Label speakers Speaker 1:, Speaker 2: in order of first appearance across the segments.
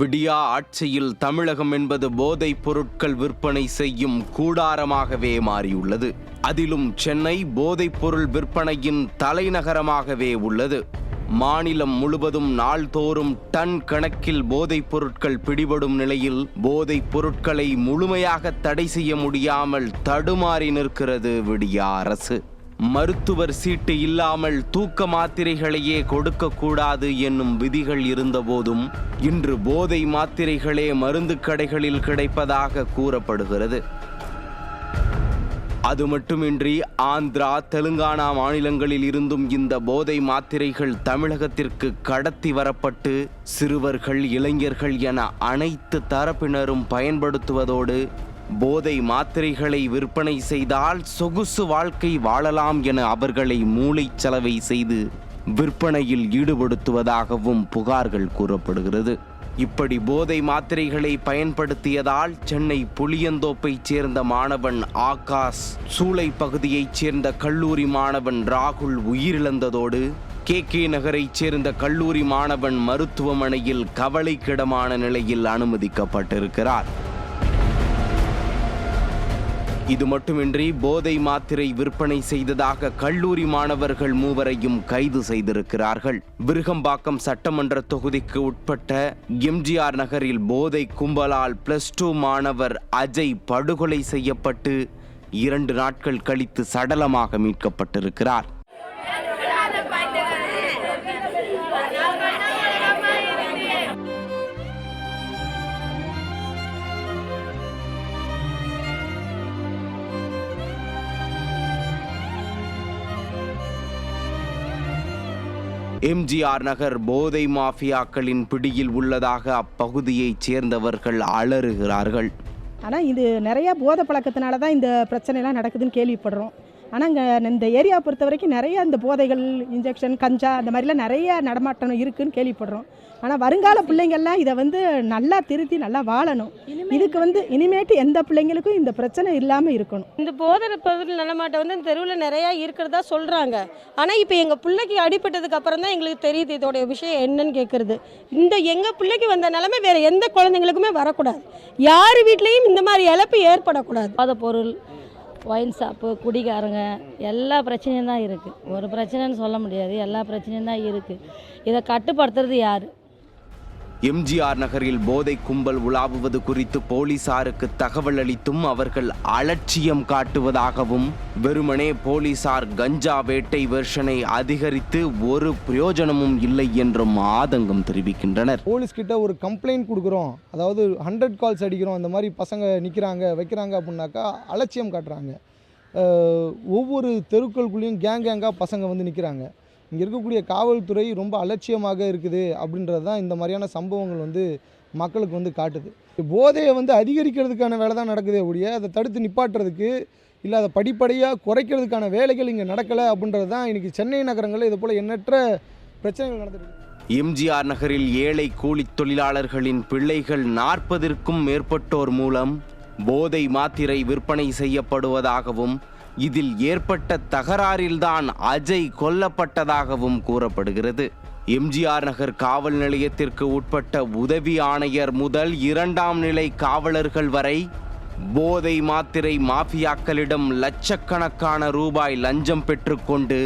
Speaker 1: விடியா ஆட்சியில் தமிழகம் என்பது போதைப் பொருட்கள் விற்பனை செய்யும் கூடாரமாகவே மாறியுள்ளது. அதிலும் சென்னை போதைப் பொருள் விற்பனையின் தலைநகரமாகவே உள்ளது. மாநிலம் முழுவதும் நாள்தோறும் டன் கணக்கில் போதைப் பொருட்கள் பிடிபடும் நிலையில் போதைப் பொருட்களை முழுமையாக தடை செய்ய முடியாமல் தடுமாறி நிற்கிறது விடியா அரசு. மருத்துவர் சீட்டு இல்லாமல் தூக்க மாத்திரைகளையே கொடுக்கக்கூடாது என்னும் விதிகள் இருந்தபோதும் இன்று போதை மாத்திரைகளே மருந்து கடைகளில் கிடைப்பதாக கூறப்படுகிறது. அது மட்டுமின்றி ஆந்திரா, தெலுங்கானா மாநிலங்களில் இருந்தும் இந்த போதை மாத்திரைகள் தமிழகத்திற்கு கடத்தி வரப்பட்டு சிறுவர்கள், இளைஞர்கள் என அனைத்து தரப்பினரும் பயன்படுத்துவதோடு போதை மாத்திரைகளை விற்பனை செய்தால் சொகுசு வாழ்க்கை வாழலாம் என அவர்களை மூளைச்சலவை செய்து விற்பனையில் ஈடுபடுத்துவதாகவும் புகார்கள் கூறப்படுகிறது. இப்படி போதை மாத்திரைகளை பயன்படுத்தியதால் சென்னை புளியந்தோப்பைச் சேர்ந்த மாணவன் ஆகாஷ், சூளை பகுதியைச் சேர்ந்த கல்லூரி மாணவன் ராகுல் உயிரிழந்ததோடு KK நகரைச் சேர்ந்த கல்லூரி மாணவன் மருத்துவமனையில் கவலைக்கிடமான நிலையில் அனுமதிக்கப்பட்டிருக்கிறார். இது மட்டுமின்றி போதை மாத்திரை விற்பனை செய்ததாக கல்லூரி மாணவர்கள் 3 கைது செய்திருக்கிறார்கள். விருகம்பாக்கம் சட்டமன்ற தொகுதிக்கு உட்பட்ட MGR நகரில் போதை கும்பலால் +2 மாணவர் அஜய் படுகொலை செய்யப்பட்டு 2 நாட்கள் கழித்து சடலமாக மீட்கப்பட்டிருக்கிறார். MGR நகர் போதை மாஃபியாக்களின் பிடியில் உள்ளதாக அப்பகுதியைச் சேர்ந்தவர்கள் அலறுகிறார்கள்.
Speaker 2: ஆனால் இது நிறைய போதை பழக்கத்தினால தான் இந்த பிரச்சனைலாம் நடக்குதுன்னு கேள்விப்படுறோம். ஆனால் இங்கே இந்த ஏரியா பொறுத்த வரைக்கும் நிறைய இந்த போதைகள், இன்ஜெக்ஷன், கஞ்சா அந்த மாதிரிலாம் நிறைய நடமாட்டம் இருக்குதுன்னு கேள்விப்படுறோம். ஆனால் வருங்கால பிள்ளைங்கள்லாம் இதை நல்லா திருத்தி நல்லா வாழணும். இதுக்கு இனிமேட்டு எந்த பிள்ளைங்களுக்கும் இந்த பிரச்சனை இல்லாமல் இருக்கணும்.
Speaker 3: இந்த போதை பொருள் நடமாட்டம் இந்த தெருவில் நிறையா இருக்கிறதா சொல்கிறாங்க. ஆனால் இப்போ எங்கள் பிள்ளைக்கு அடிபட்டதுக்கு அப்புறம் தான் எங்களுக்கு தெரியுது இதோடைய விஷயம் என்னன்னு கேட்குறது. எங்கள் பிள்ளைக்கு வந்த நிலைமை வேறு எந்த குழந்தைங்களுக்குமே வரக்கூடாது. யார் வீட்லேயும் இந்த மாதிரி இழப்பு ஏற்படக்கூடாது.
Speaker 4: போதை பொருள், ஒயின் ஷாப்பு, குடிகாரங்க எல்லா பிரச்சனையும் தான் இருக்குது. ஒரு பிரச்சனைன்னு சொல்ல முடியாது, எல்லா பிரச்சனையும் தான் இருக்குது. இதை கட்டுப்படுத்துறது யார்?
Speaker 1: MGR நகரில் போதை கும்பல் உலாவுவது குறித்து போலீசாருக்கு தகவல் அளித்தும் அவர்கள் அலட்சியம் காட்டுவதாகவும், வெறுமனே போலீசார் கஞ்சா வேட்டை வெர்ஷனை அதிகரித்து ஒரு பிரயோஜனமும் இல்லை என்றும் ஆதங்கம் தெரிவிக்கின்றனர்.
Speaker 5: போலீஸ் கிட்ட ஒரு கம்ப்ளைண்ட் கொடுக்குறோம், அதாவது 100 கால்ஸ் அடிக்கிறோம், அந்த மாதிரி பசங்க நிற்கிறாங்க வைக்கிறாங்க அப்படின்னாக்கா அலட்சியம் காட்டுறாங்க. ஒவ்வொரு தெருக்களுக்குள்ளேயும் கேங்காக பசங்க நிற்கிறாங்க. இங்கே இருக்கக்கூடிய காவல்துறை ரொம்ப அலட்சியமாக இருக்குது அப்படின்றது தான் இந்த மாதிரியான சம்பவங்கள் மக்களுக்கு காட்டுது. போதையை அதிகரிக்கிறதுக்கான வேலை தான் நடக்குதே ஒழிய அதை தடுத்து நிப்பாட்டுறதுக்கு இல்லை அதை படிப்படியாக குறைக்கிறதுக்கான வேலைகள் இங்கே நடக்கலை அப்படின்றது தான் இன்றைக்கி சென்னை நகரங்களில் இது போல் எண்ணற்ற பிரச்சனைகள் நடந்துருக்கு.
Speaker 1: MGR நகரில் ஏழை கூலி தொழிலாளர்களின் பிள்ளைகள் 40ற்கும் மேற்பட்டோர் மூலம் போதை மாத்திரை விற்பனை செய்யப்படுவதாகவும், இதில் ஏற்பட்ட தகராறில்தான் அஜய் கொல்லப்பட்டதாகவும் கூறப்படுகிறது. MGR நகர் காவல் நிலையத்திற்கு உட்பட்ட உதவி ஆணையர் முதல் 2ஆம் நிலை காவலர்கள் வரை போதை மாத்திரை மாஃபியாக்களிடம் லட்சக்கணக்கான ரூபாய் லஞ்சம் பெற்றுக்கொண்டு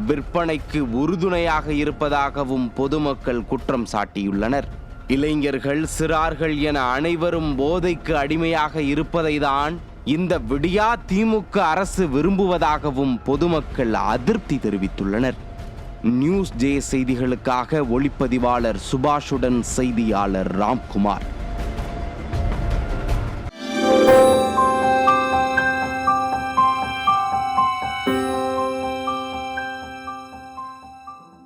Speaker 1: விற்பனைக்கு உறுதுணையாக இருப்பதாகவும் பொதுமக்கள் குற்றம் சாட்டியுள்ளனர். இளைஞர்கள், சிறார்கள் என அனைவரும் போதைக்கு அடிமையாக இருப்பதை தான் இந்த விடியா திமுக அரசு விரும்புவதாகவும் பொதுமக்கள் அதிருப்தி தெரிவித்துள்ளனர். நியூஸ் ஜே செய்திகளுக்காக ஒளிப்பதிவாளர் சுபாஷுடன் செய்தியாளர் ராம்குமார்.